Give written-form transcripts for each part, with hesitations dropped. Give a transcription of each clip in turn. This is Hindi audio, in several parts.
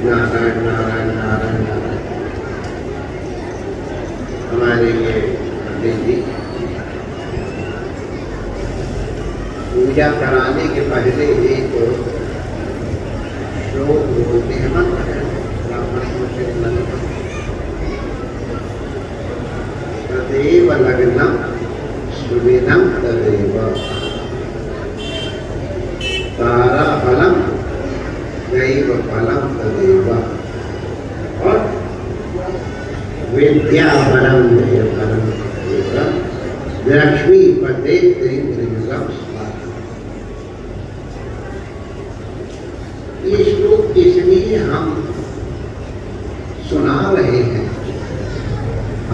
नारायण नारायण नारायण नारायण। हमारे ये पंडित जी पूजा कराने के पहले एक श्लोक बोलते हैं, मंत्र है ब्राह्मण से तदेव लग्नम सुविधम तदेव तारा फलम दैव फलम तदेव और विद्या फलम दैव फलम तदेव लक्ष्मी पते त्रिविक्रम। ये श्लोक इसलिए हम सुना रहे हैं,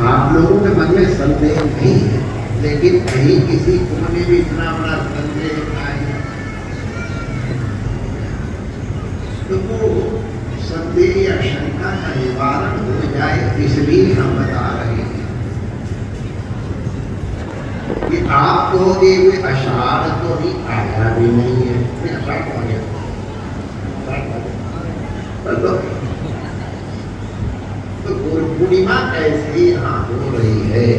आप लोगों के मन में संदेह नहीं है, लेकिन कहीं किसी कोने में इतना बड़ा संदेह आए तो वो संदेह या शंका का निवारण हो जाए, इसलिए हम बता रहे हैं कि आपको ये आषाढ़ तो भी आया भी नहीं है, आषाढ़ हो गया तो गुरु पूर्णिमा कैसे यहाँ हो रही है,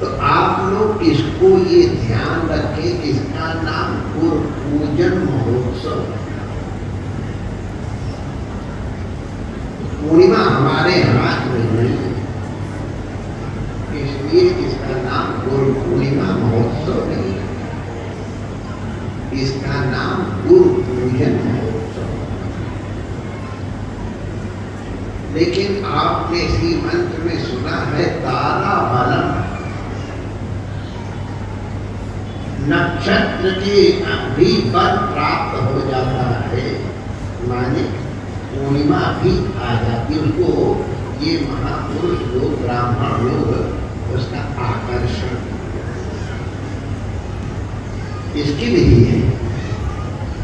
तो आप लोग इसको ये ध्यान रखें, इसका नाम गुरु पूजन महोत्सव। पूर्णिमा हमारे हाथ में नहीं है, इसलिए इसका नाम गुरु पूर्णिमा महोत्सव नहीं है, इसका नाम गुरु पूजन महोत्सव। लेकिन आपने इसी मंत्र में सुना है तारा बलम, नक्षत्र के भी बल प्राप्त हो जाता है, माने पूर्णिमा भी आ जाती है, उसको ये महापुरुष लोग ब्राह्मण लोग उसका आकर्षण इसकी विधि है।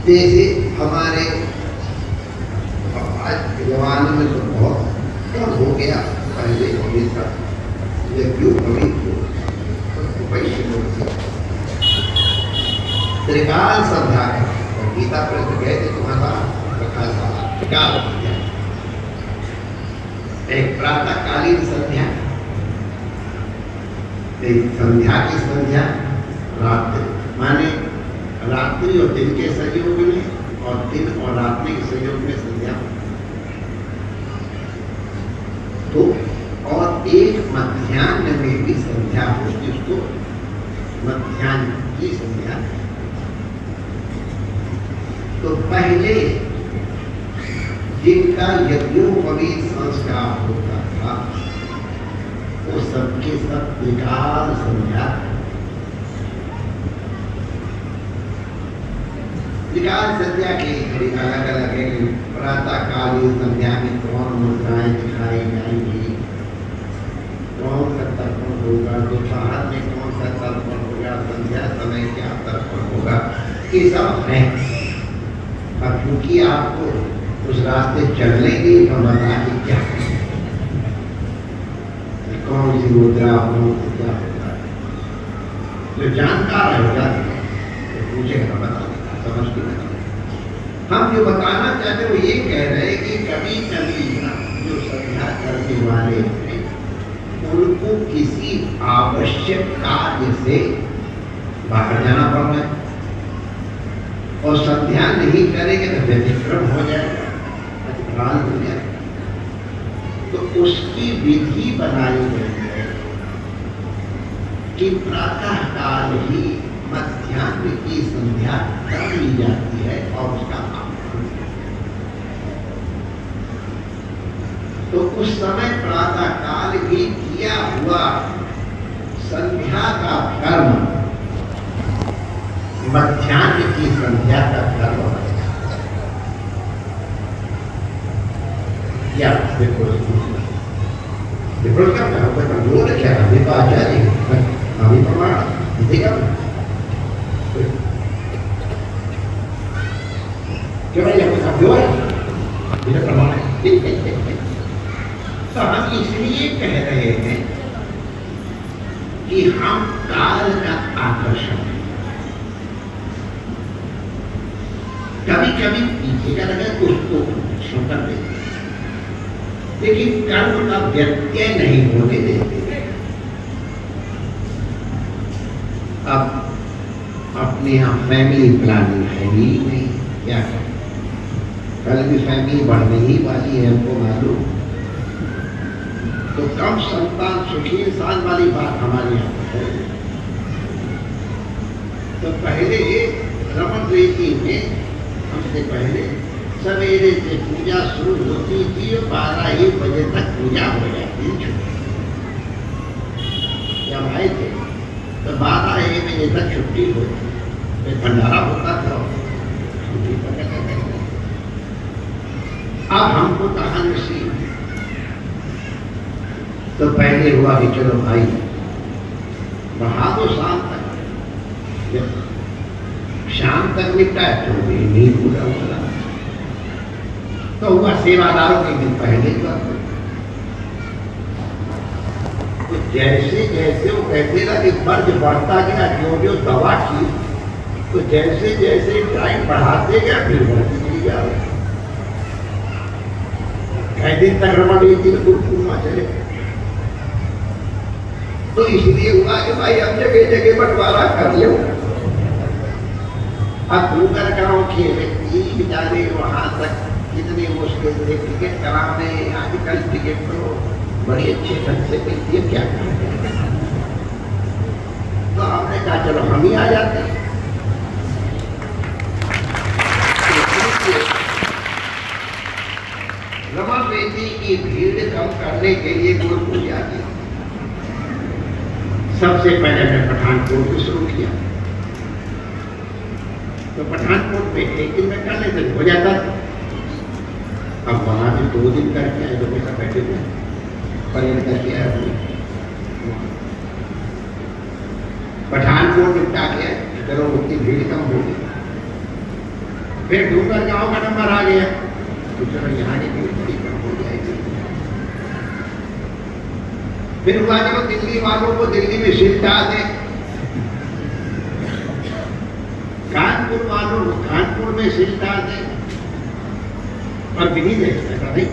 जैसे हमारे जमाने में तो बहुत कम हो गया, पहले अभी तक ये क्यों अभी त्रिकाल संध्या है, गीता प्रश्न गए थे तुम्हारा प्रकाश क्या संध्या, एक प्रातःकालीन संध्या, एक संध्या की संध्या रात्रि, माने रात्रि और दिन के संयोग में और दिन और रात्रि के संयोग में संध्या, तो और एक मध्याह्न में भी संध्या होती, उसको मध्याह्न की संध्या। तो पहले जिनका यज्ञोपवीत संस्कार होता था वो सबके सब विकाल संध्या, विकाल संध्या के अलग अलग है। प्रातःकालीन संध्या में कौन मुद्राएं दिखाई जाएंगी, कौन सा तर्पण होगा, दोपहर में कौन सा तर्पण होगा, संध्या समय क्या तर्पण होगा, ये सब है। और क्योंकि आपको उस रास्ते चलने की तो बता कि क्या कौन सी मुद्रा कौन सी क्या होता है, जो जानकार होगा तो पूछेगा, बता समझ के बता। हम जो बताना चाहते वो ये कह रहे हैं कि कभी कभी जो संध्या करने वाले हैं उनको किसी आवश्यक कार्य से बाहर जाना पड़ रहा है और संध्या नहीं करेंगे तो व्यतिक्रम हो जाएगा, अतिक्रांत हो जाएगा, तो उसकी विधि बनाई गई है कि प्रातः काल ही मध्याह्न की संध्या कर ली जाती है और उसका तो उस समय प्रातः काल भी किया हुआ संध्या का कर्म मध्याह्न की संध्या का कर्म या विप्रोच क्या होता है? कोई कमजोर है क्या? अभी तो आचार्य अभी प्रमाण देगा क्यों भाई? आपको कमजोर है, ये प्रमाण है। तो हम इसलिए कह रहे हैं कि हम काल का आकर्षण है। कभी कभी पीछे का लगा तो उसको आकर्षण कर देते, लेकिन कर्म का व्यत्यय नहीं होने देते। अब अपने यहाँ फैमिली प्लानिंग है ही नहीं, क्या करें? कल भी फैमिली बढ़ने ही वाली है, हमको मालूम। तो कम संतान सुखी इंसान वाली बात हमारे यहाँ पर है। तो पहले रमन रीति में हमसे पहले सवेरे से पूजा शुरू होती थी और 12 बजे तक पूजा हो जाती थी। जब आए थे तो 12 बजे तक छुट्टी होती, फिर भंडारा होता था। अब हमको कहा नसीब, तो पहले हुआ कि चलो भाई बढ़ा दो शाम तक, शाम तक निपटा तो नहीं पूरा हुआ। तो हुआ सेवादारों के दिन पहले कर दो। तो जैसे जैसे वो कहते ना कि फर्ज बढ़ता गया, जो जो दवा की, तो जैसे जैसे टाइम बढ़ाते गया फिर बढ़ती चली जा रही। कई दिन तक रमन रीति में पूर्णिमा चले। तो इसलिए हुआ कि भाई अब जगह जगह बंटवारा कर लो। अब डूंगर गांव के व्यक्ति बेचारे वहां तक कितने मुश्किल से टिकट कराने, आजकल टिकट तो बड़ी अच्छे ढंग से मिलती है, क्या करें? तो हमने कहा चलो हम ही आ जाते हैं। रमन रीति की भीड़ कम करने के लिए गुरु पूजा की। सबसे पहले मैं पठानकोट में शुरू किया। तो पठानकोट में एक दिन में कर लेते हो जाता था। अब वहां भी 2 दिन करके आए, तो पैसा बैठे हुए पर्यटन किया है। पठानकोट निपटा गया, चलो उतनी भीड़ कम हो गई। फिर डूंगर गांव का नंबर आ गया, तो चलो यहाँ की भीड़ बड़ी कम हो जाएगी। फिर हुआ चलो दिल्ली वालों को दिल्ली में शिफ्ट आ दे, कानपुर वालों को कानपुर में शिफ्ट आ दे। और भी नहीं देखता नहीं,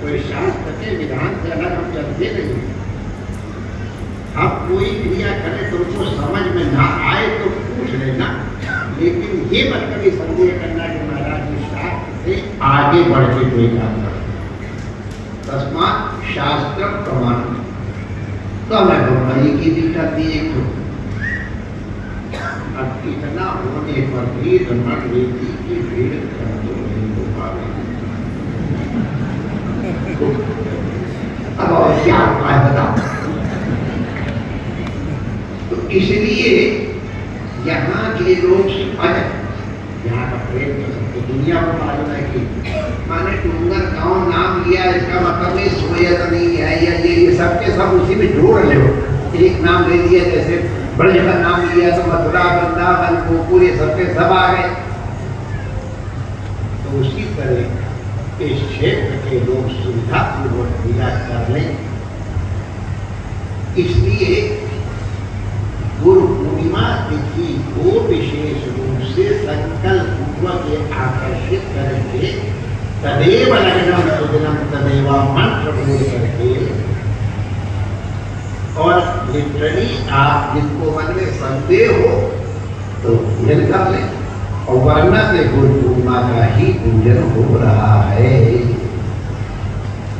कोई शास्त्र के विधान से अगर हम चलते नहीं, आप कोई क्रिया करें तो उसको समझ में ना आए तो पूछ लेना, लेकिन ये मत कभी संदेह करना कि महाराज जी शास्त्र से आगे बढ़ के कोई काम कर। तस्मात शास्त्र प्रमाण। तो मैं भगवानी की भी करती एक तो अब इतना होने पर भी रमन रीति की भीड़ कम तो नहीं हो पा रही। अब और क्या उपाय बताओ? तो इसलिए यहाँ के लोग यहाँ का प्रेम तो सबको दुनिया को मालूम है कि माने डूंगर गांव नाम लिया, इसका मतलब नहीं सोयत नहीं है या ये सबके सब उसी में जोड़ ले। एक नाम ले लिया, जैसे ब्रज का नाम लिया तो मथुरा, वृंदावन, गोकुल ये सबके सब आ गए। तो उसी तरह इस क्षेत्र के लोग सुविधा पूर्वक पूजा कर लें। इसलिए गुरु पूर्णिमा तिथि को विशेष रूप से संकल्प पूर्वक आकर्षित करके तदेव लग्नम सुदिनम तदेव मंत्र बोल करके, और लिटरली आप जिनको मन में संदेह हो तो पूजन कर लें, और वरना से गुरु पूर्णिमा का ही पूजन हो रहा है।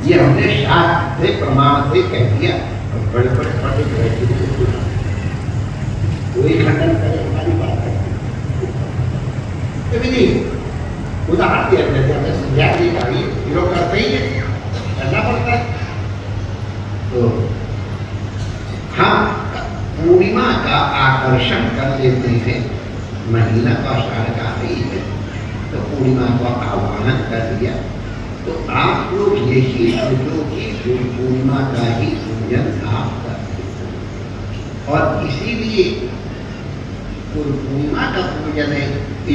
ये हमने शास्त्र से प्रमाण से कह दिया। और बड़े बड़े पंडित कोई खंडन करे हमारी बात है कभी नहीं। उदाहरण दिया जाता है, संध्या जी का ही विरोध करते ही है, करना पड़ता है। तो हम पूर्णिमा का आकर्षण कर लेते हैं, महीना का आषाढ़ का ही है, तो पूर्णिमा का आह्वान कर दिया। तो आप लोग यही समझो कि गुरु पूर्णिमा का ही पूजन आप करते हैं, और इसीलिए गुरु पूर्णिमा का पूजन है,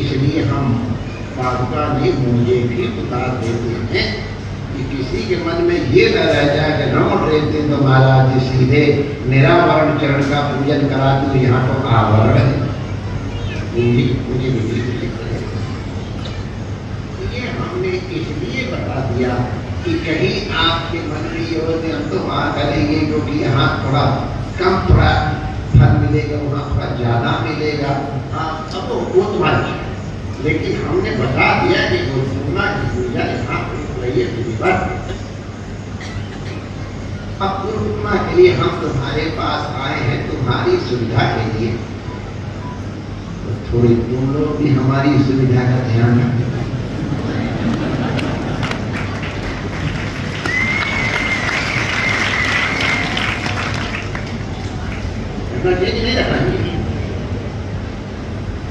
इसलिए हम पादुका ने मुझे भी बता देते हैं कि किसी के मन में ये न रह जाए कि नौ देते तो महाराज जी सीधे निरावरण चरण का पूजन करा दूं, यहाँ तो आवरण है। मुझे ये हमने इसलिए बता दिया कि कहीं आपके मन में ये होते हम तो वहाँ करेंगे क्योंकि यहाँ थोड़ा कम थोड़ा फल मिलेगा, वहाँ थोड़ा ज़्यादा मिलेगा, अब वो तुम्हारी, लेकिन हमने बता दिया कि गुरु पूर्णिमा की पूजा यहाँ रही है। अब गुरु पूर्णिमा के लिए हम तुम्हारे पास आए हैं, तुम्हारी सुविधा के लिए, तो थोड़ी तुम लोग भी हमारी सुविधा का ध्यान रखें। नहीं रखेंगे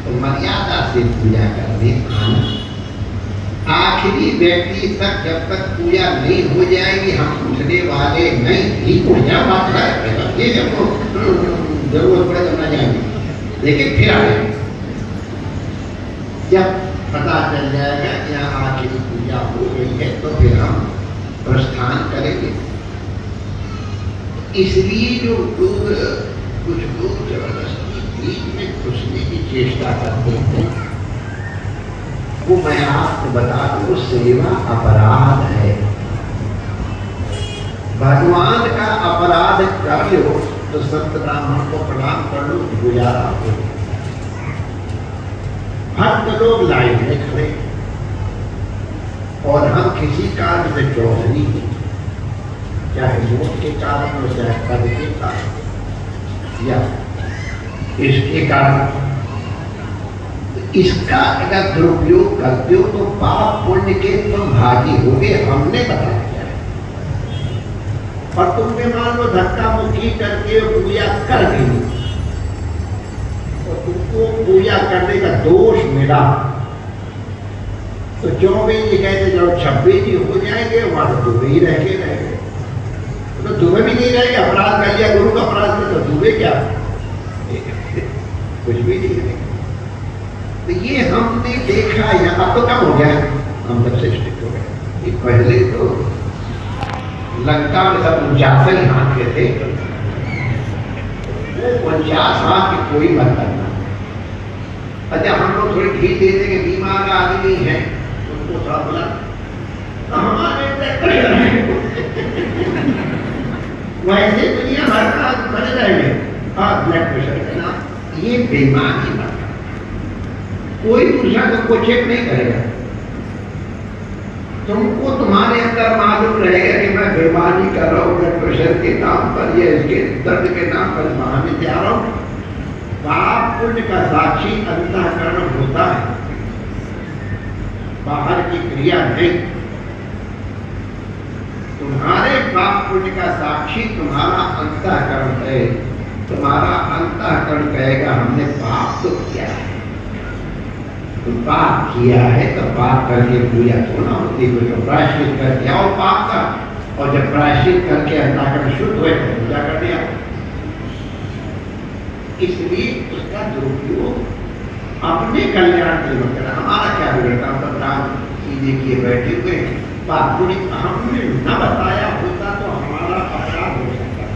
तो मर्यादा से पूजा करने आना। आखिरी व्यक्ति तक जब तक पूजा नहीं हो जाएगी हम पूछने वाले नहीं, ठीक हो जाए बात है, ये जब जरूरत पड़े तो ना जाएंगे, लेकिन फिर आएंगे जब पता चल जाएगा कि यहाँ आखिरी पूजा हो गई है तो फिर हम प्रस्थान करेंगे। इसलिए जो लोग कुछ लोग जबरदस्ती बीच में घुसने की चेष्टा करते हैं, वो मैं आपको बता दूं सेवा अपराध है। भगवान का अपराध कर लो तो संत ब्राह्मण को प्रणाम कर लो, गुजारा हो। भक्त लोग लाइन में खड़े और हम किसी कारण से चौधरी, चाहे वोट के कारण हो चाहे पद के कारण या इसके कारण, इसका अगर दुरुपयोग करते हो तो पाप पुण्य के तुम भागी होगे, हमने बता दिया। और तुमने मान लो धक्का मुक्की करके पूजा कर दी और तुमको पूजा करने का दोष मिला तो 24 जी कहते जाओ 26 जी हो जाएंगे, वहां तो ही रह गए, तो तुम्हें भी नहीं रहेगा। अपराध कर लिया गुरु का अपराध में तो तुम्हें क्या कुछ भी नहीं रहेगा। तो ये हमने देखा, यहाँ तो कम हो गया, हम तब से स्ट्रिक्ट हो गए। पहले तो लंका में सब 49 हाथ के थे, वो 50 हाथ की कोई मत करना। अच्छा हम लोग थोड़ी ढील दे देंगे, बीमार आदमी है उनको थोड़ा बोला तो हमारे वैसे दुनिया भर का बने रहेंगे और ब्लड प्रेशर करना, ये बेईमानी बात है। कोई दूसरा तुमको चेक नहीं करेगा, तुमको तुम्हारे अंदर मालूम रहेगा कि मैं बेईमानी कर रहा हूँ ब्लड प्रेशर के नाम पर या इसके दर्द के नाम पर महाविद्यालय जा रहा हूँ। पाप पुण्य का साक्षी अंतःकरण होता है, बाहर की क्रिया नहीं। तुम्हारे पाप पुण्य का साक्षी तुम्हारा अंतःकरण है। तुम्हारा अंतःकरण कहेगा हमने पाप तो किया है, तो पाप किया है तो पाप करके पूजा थोड़ा होती है, तो प्रायश्चित करके आओ पाप का, और जब प्रायश्चित करके अंतःकरण शुद्ध हुए तो पूजा कर दिया। इसलिए उसका दुरुपयोग अपने कल्याण के लिए करना। हमारा क्या बिगड़ता, हम राम सीधे किए बैठे हुए पाप पुण्य हमने न बताया होता तो हमारा अपराध हो सकता है।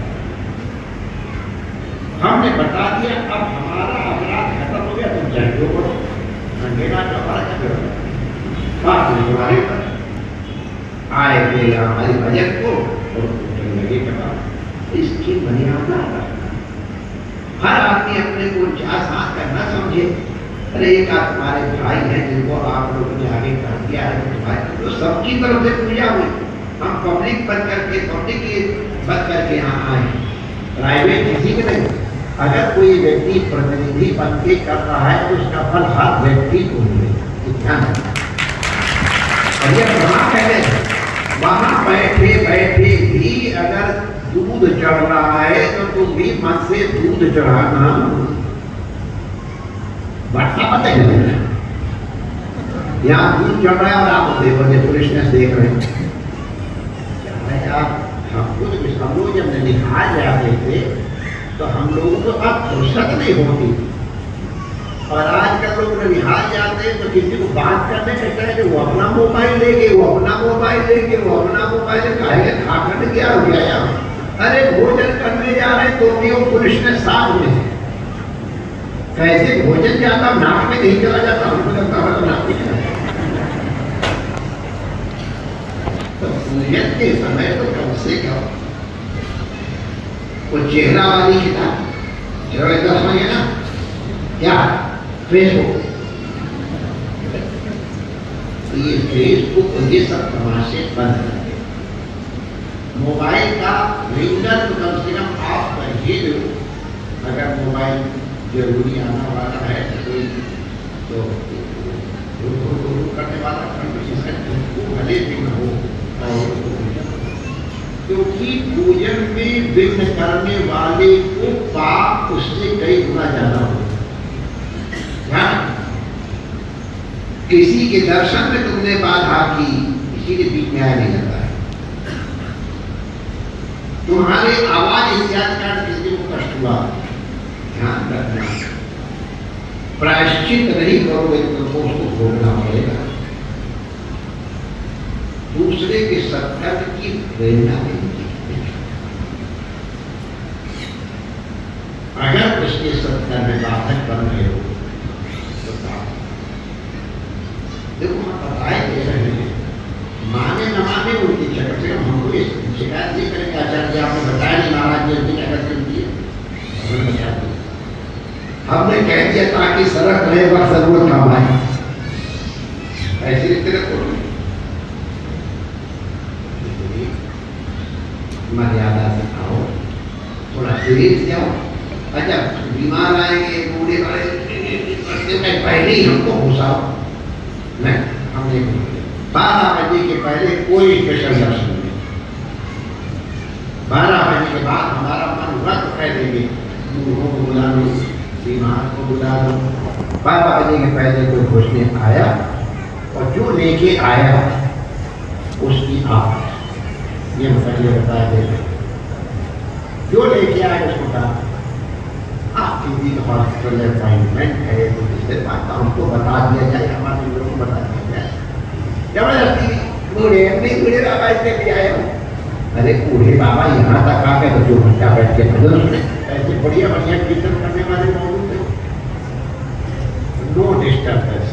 हमने बता दिया, अब हमारा अपराध खत्म हो गया, तुम जल्दी करो, अंधेरा का हमारा क्या बात तुम्हारे पर आए थे हमारी बजट को और लगे कहा। इसकी मर्यादा हर आदमी अपने को 4 साथ करना समझे। अरे एक तुम्हारे भाई हैं जिनको आप लोगों ने आगे कर दिया है, तो सबकी तरफ से पूजा हुई। हम पब्लिक बन करके यहाँ आए, प्राइवेट किसी के नहीं। अगर कोई व्यक्ति प्रतिनिधि बन के कर रहा है तो उसका फल हर व्यक्ति को मिले, ध्यान रखना। और ये वहाँ पहले वहाँ बैठे बैठे भी अगर दूध चढ़ रहा है तो तुम भी मन से दूध चढ़ाना। वर्षा पता है यहाँ दूध चढ़ रहा है और आप देखो पुलिसनेस देख रहे हैं। हम लोग जब निहाल जाते थे तो हम लोगों को अब फुर्सत नहीं होती, और आजकल लोग निहाल जाते हैं तो किसी को बात करने कहता है कि वो अपना मोबाइल लेके, वो अपना मोबाइल लेके, वो अपना मोबाइल खाएगा, खा कर गया हो गया। अरे भोजन करने जा रहे तो भी वो पुलिसनेस साथ में है। कैसे भोजन जाता नाक में नहीं चला जाता, हमको लगता है नाक में चला जाता। तो पूजन के समय तो कम से कम वो चेहरा वाली किताब जरा समझे ना क्या, फेसबुक, तो ये फेसबुक ये सब तमाशे बंद कर दे। मोबाइल का रिंगर तो कम से कम ऑफ कर ही दो। अगर मोबाइल जरूरी आना वाला है तो करने वाला भले भी न हो, क्योंकि पूजन में विघ्न करने वाले को पाप उससे कई गुना ज्यादा हो। किसी के दर्शन में तुमने बाधा की, इसीलिए बीच में आया नहीं जाता है। तुम्हारे आवाज इत्यादि का किसी को कष्ट हुआ, ध्यान रखना, प्रायश्चित नहीं करोगे तो तुमको उसको भोगना पड़ेगा। दूसरे के सत्कर्म की प्रेरणा देंगे। अगर उसके सत्कर्म में बाधक बन रहे हो तो देखो हम बताए दे रहे हैं, माने न माने उनकी चक्कर से हमको ये शिकायत नहीं करेंगे आचार्य जी आपने बताया नहीं, महाराज जी उनकी क्या करते दिए, हमने बता दिया, हमने कह दिया ताकि सड़क रहे वक्त जरूरत काम आए। ऐसी तरह को मर्यादा सिखाओ, थोड़ा शरीर से जाओ। अच्छा बीमार आएंगे बूढ़े वाले पहले ही हमको घुसाओ, नहीं हमने 12 बजे के पहले कोई स्पेशल दर्शन नहीं। 12 बजे के बाद हमारा मन हुआ तो कह देंगे बूढ़ों को बुला लो, बीमार को बुला लो। 12 बजे के पहले कोई घुसने आया और जो लेके आया उसकी आप ये पहले बताया देते, जो लेके आए उसको कहा आपके भी हॉस्पिटल अपॉइंटमेंट है तो जिससे बात हमको बता दिया जाए, हमारे लोगों को बता दिया जाए। जबरदस्ती बूढ़े नहीं बूढ़े बाबा इससे भी आए हो, अरे बूढ़े बाबा यहाँ तक आ गए तो 2 घंटा बैठ के भजन सुने, ऐसे बढ़िया बढ़िया कीर्तन करने वाले मौजूद थे। नो डिस्टर्बेंस,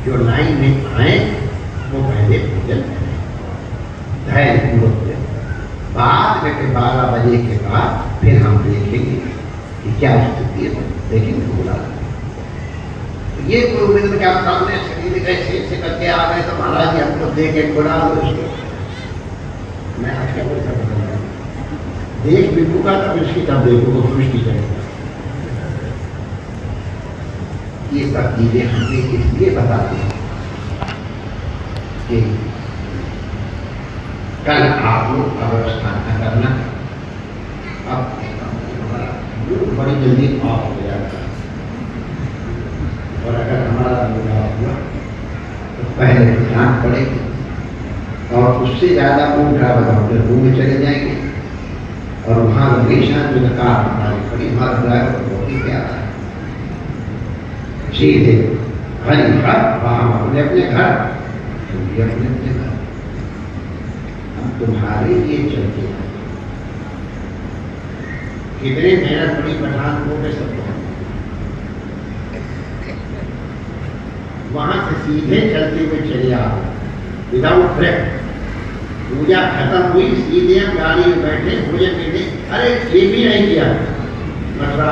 जो लाइन में आए वो पहले पूजन करें धैर्य पूर्वक। बाद में 12 बजे के बाद फिर हम देखेंगे कि क्या स्थिति है, देखेंगे बोला। ये कोई उम्मीद क्या सामने शरीर ऐसे करके आ गए तो महाराज जी हमको देख के बुला लो इसको, मैं आज क्या बोल सकता देख बिकूंगा तब इसकी तब देखूंगा सृष्टि करेगा। ये सब चीजें हमने इसलिए बता दी कि कल आप लोग अवस्था न करना। अब बड़ी जल्दी ऑफ हो जाता है, और अगर हमारा मुद्दा हुआ तो पहले ध्यान पड़ेगी, और उससे ज़्यादा उल्टा बताओ रूम में चले जाएंगे और वहाँ हमेशा जो कार हमारी बड़ी हमारा ड्राइवर बहुत ही प्यारा है, सीधे हरी घर वहाँ अपने अपने घर, अपने अपने घर, तुम्हारे लिए चलते हैं। कितने मेहनत बड़ी पठानकोट में सब वहां से सीधे चलते हुए चले आओ विदाउट ब्रेक। पूजा खत्म हुई, सीधे हम गाड़ी में बैठे भोजन के लिए, अरे ये भी नहीं किया मथुरा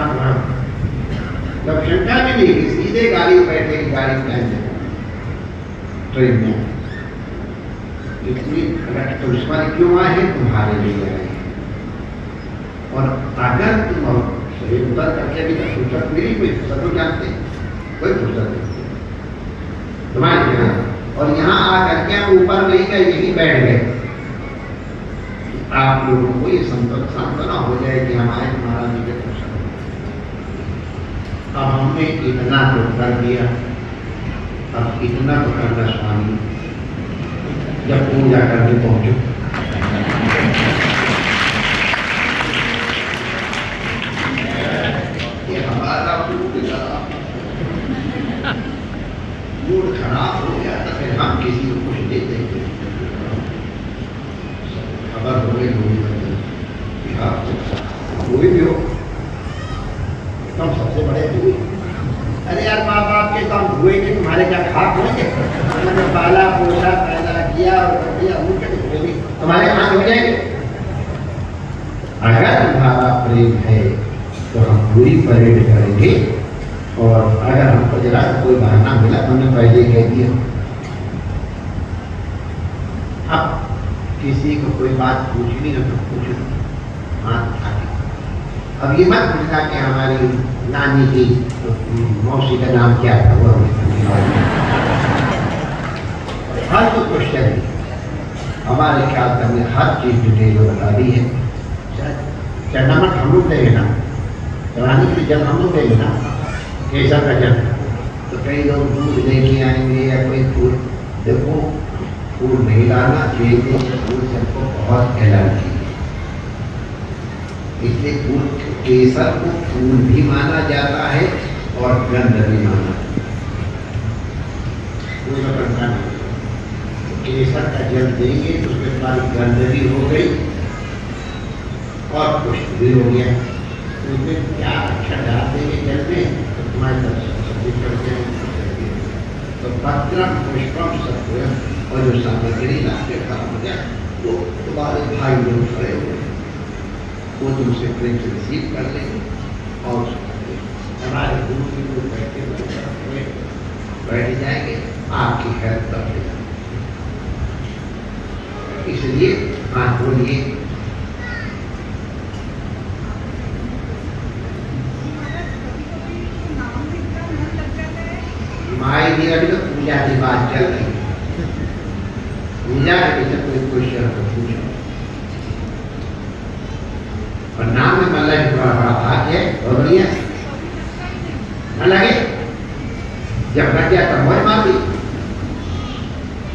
तब शंका भी नहीं की, सीधे गाड़ी में बैठे गाड़ी में ट्रेन में। इतनी तो इस बार क्यों आए हैं, तुम्हारे लिए आए हैं। और अगर तुम शरीर उतर करके भी फुर्सत मिली, कोई फुर्सत नहीं जानते, कोई फुर्सत नहीं तुम्हारे यहाँ, और यहाँ आकर के हम ऊपर नहीं गए, यही बैठ गए। आप लोगों को ये सांत्वना हो जाए कि हमारे महाराज जी के फुर्सत। अब हमने इतना तो कर दिया, अब इतना तो करना स्वामी, जब पूजा करके पहुंचो ये हमारा मूड खराब हो गया तो फिर हम किसी को कुछ दे देंगे। खबर हो गई कोई भी हो, तुम सबसे बड़े हुए। अरे यार माँ बाप के तो हम हुए कि तुम्हारे क्या खाक होंगे, उन्होंने पाला पोसा पैदा किया और दिया, तुम्हारे कहाँ हो जाएंगे। अगर तुम्हारा प्रेम है तो हम पूरी परेड करेंगे, और अगर हमको जरा कोई बहाना मिला तुमने पहले कह दिया। अब किसी को कोई बात पूछनी हो तो पूछो, हाथ उठाके। अब ये मत पूछना कि हमारी नानी की मौसी का नाम क्या था, वो हर कोई क्वेश्चन हमारे ख्याल से हमने हर चीज डिटेल बता दी है। चरनामठ हम लोग देंगे ना, रानी के जब हम लोग देंगे ना केसर का जन्म, तो कई लोग दूध लेके आएंगे या कोई फूल। देखो फूल नहीं लाना चाहिए, फूल सबको बहुत एलर्जी है, इसलिए फूल केसर को फूल भी माना जाता है और गंध भी माना जाता है। केसर का जल देंगे तो उसके बाद गंध भी हो गई और पुष्प भी हो गया। उसमें क्या अक्षर डाल देंगे जल में तो तुम्हारे सब्जी चढ़ जाएंगे। तो पत्रम पुष्पम सत्व और जो सामग्री लाके खत्म हो गया वो तुम्हारे भाई लोग खड़े हुए, वो तुमसे प्रेम से रिसीव कर लेंगे और हमारे गुरु की लोग बैठ जाएंगे, आपकी हेल्प कर देंगे। इसलिए हाँ बोलिए। माई जी अभी तो पूजा की बात चल रही है, पूजा के पीछे कोई क्वेश्चन हो पूछो। और नाम में मल्ला जी बड़ा भाग है, बहुत बढ़िया न लगे। जब लग गया तब मौज मार दी।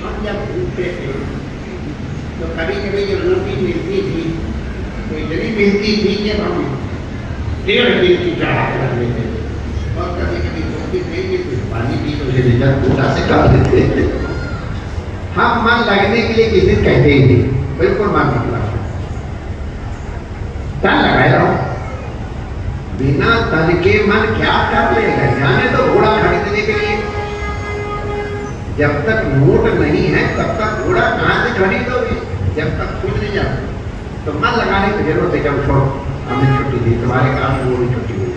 हम जब घूमते थे तो कभी कभी जो रोटी मिलती थी तो इतनी मिलती थी कि हम 1.5 दिन की चढ़ा कर लेते थे, और कभी कभी रोटी नहीं मिलती पानी पी तो उसे रिजर्व पूजा से कर देते। हम मन लगने के लिए किस दिन कहते ही थे, बिल्कुल मन निकला तन लगाए रहो। बिना तन के मन क्या कर लेगा, जाने तो घोड़ा खरीदने के लिए। जब तक नोट नहीं है तब तक घोड़ा कहाँ से खरीदोगे, जब तक खुद नहीं जाओ। तो मन लगाने की जरूरत है। जब छोड़ो हमने छुट्टी दी, तुम्हारे काम में वो भी छुट्टी हुई।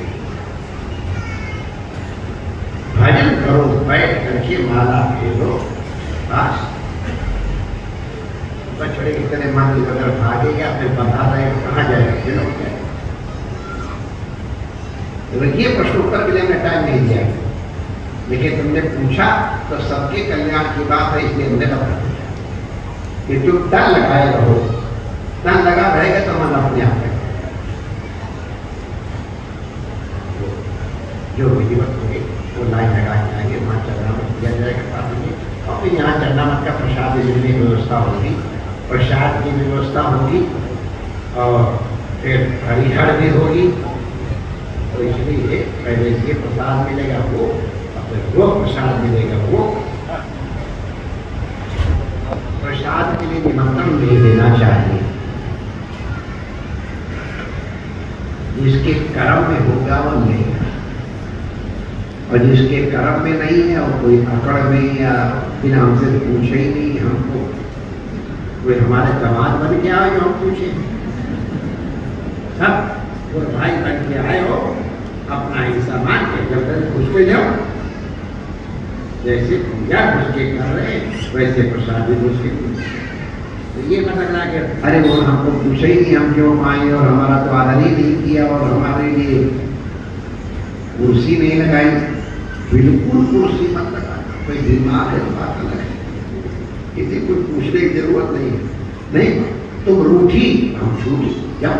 भजन करो, बैठ करके माला फेरो, बस। बछड़े कितने मन की अगर भागेगा फिर बता रहे कहाँ जाएगा, चलो क्या। ये प्रश्न उत्तर के लिए हमने टाइम नहीं दिया, लेकिन तुमने पूछा तो सबके कल्याण की बात है, इसलिए हमने बता दिया कि तुम तन लगाए रहो। तन लगा रहेगा तो मन अपने आप है। जो विधिवत होगी वो लाइन लगा के आएंगे, वहाँ चरनामठ किया जाएगा पानी में, और फिर यहाँ चरनामठ का प्रसाद देने की व्यवस्था होगी, प्रसाद की व्यवस्था होगी, और फिर हरिहर भी होगी। तो इसलिए पहले ये प्रसाद मिलेगा वो, और फिर वो प्रसाद मिलेगा वो। प्रसाद के लिए निमंत्रण नहीं देना चाहिए, जिसके कर्म में होगा वो लेगा, और जिसके कर्म में नहीं है और कोई अकड़ में या बिना हमसे पूछे ही नहीं, हमको कोई हमारे दमाद बन के आए जो हम पूछे, सब वो भाई बन के आए हो, अपना हिस्सा मान के जब तक घुस के जाओ। जैसे पूजा घुस के कर रहे वैसे प्रसाद भी घुस के। तो ये पता लगा कि अरे वो हमको पूछे ही नहीं, हम क्यों आए, और हमारा तो आदर ही नहीं किया, और हमारे लिए कुर्सी नहीं लगाई। बिल्कुल कुर्सी मत लगाना, कोई दिमाग है तो बात अलग है, किसी को पूछने की जरूरत नहीं है। नहीं तुम रूठी हम छूटी जाओ,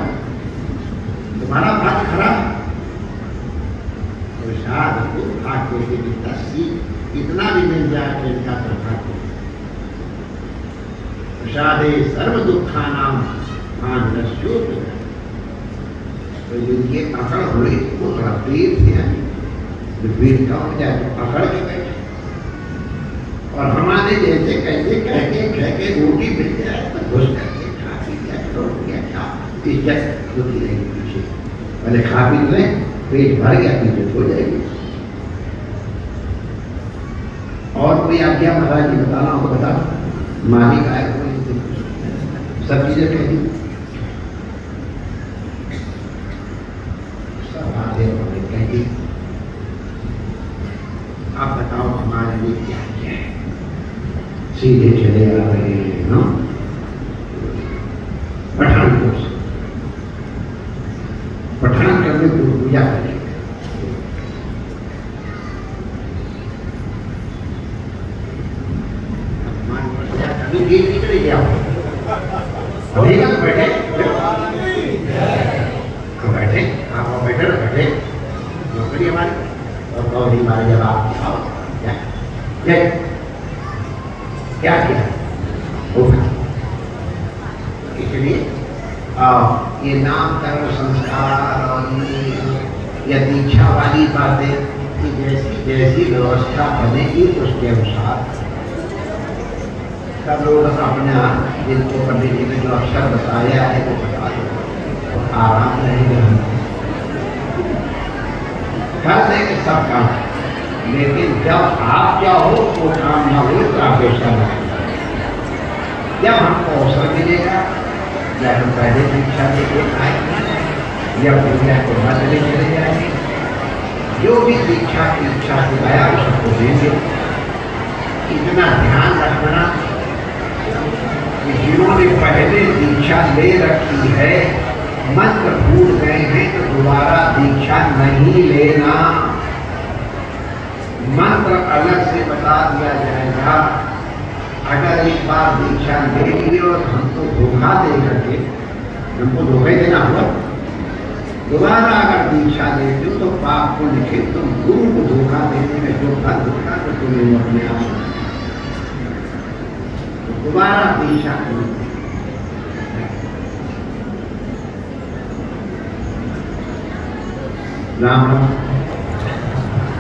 तुम्हारा भाग्य खराब। प्रसाद को खा के 10 इतना भी मिल जाए तो इनका सौभाग्य। प्रसादे सर्व दुखानाम मानस्योत। तो ये अकड़ हुई वो थोड़ा तीर थे, भीड़ का हो जाए तो अकड़ के बैठे, और हमारे जैसे कैसे कह के रोटी मिल जाए तो घुस करके खा पी जाए, रोटियाँ खा इज्जत होती रहेगी पीछे। पहले खा पी लें, पेट भर गया इज्जत हो जाएगी। और कोई आज्ञा महाराज जी बताना हो तो बता। मालिक आए कोई सब चीजें कह दी, सब आधे कह दी। आप बताओ हमारे लिए क्या क्या है। सीधे चले आ रहे हैं ना पठानकोट से, पठान करने को पूजा करें। निकले जाओ अभी तक बैठे बैठे आप बैठे ना बैठे नौकरी हमारी और गौरी हमारे जवाब क्या क्या किया इसलिए ये नाम कर्म संस्कार और ये दीक्षा वाली बातें कि जैसी जैसी व्यवस्था बनेगी उसके अनुसार सब लोग अपना जिनको पंडित जी ने जो अक्षर बताया है वो बता दो, आराम रहेगा। कर देंगे सब काम, लेकिन जब आप चाहो वो काम ना हो तो आप ऐसा ना। जब हमको अवसर मिलेगा या हम पहले दीक्षा लेके आएंगे या पूजा को न चले जाएंगे, जो भी दीक्षा की इच्छा दिखाया वो सबको देंगे। इतना ध्यान रखना कि जिन्होंने पहले दीक्षा ले रखी है मंत्र भूल गए हैं तो दोबारा दीक्षा नहीं लेना। मंत्र अलग से बता दिया जाएगा। अगर एक बार दीक्षा ले ली और हमको धोखा दे करके, हमको धोखा देना होगा, दोबारा अगर दीक्षा लेते हो तो पाप को लिखे तुम गुरु को धोखा देने में जो फल होगा तो तुम्हें अपने आप दोबारा दीक्षा करो। राम राम।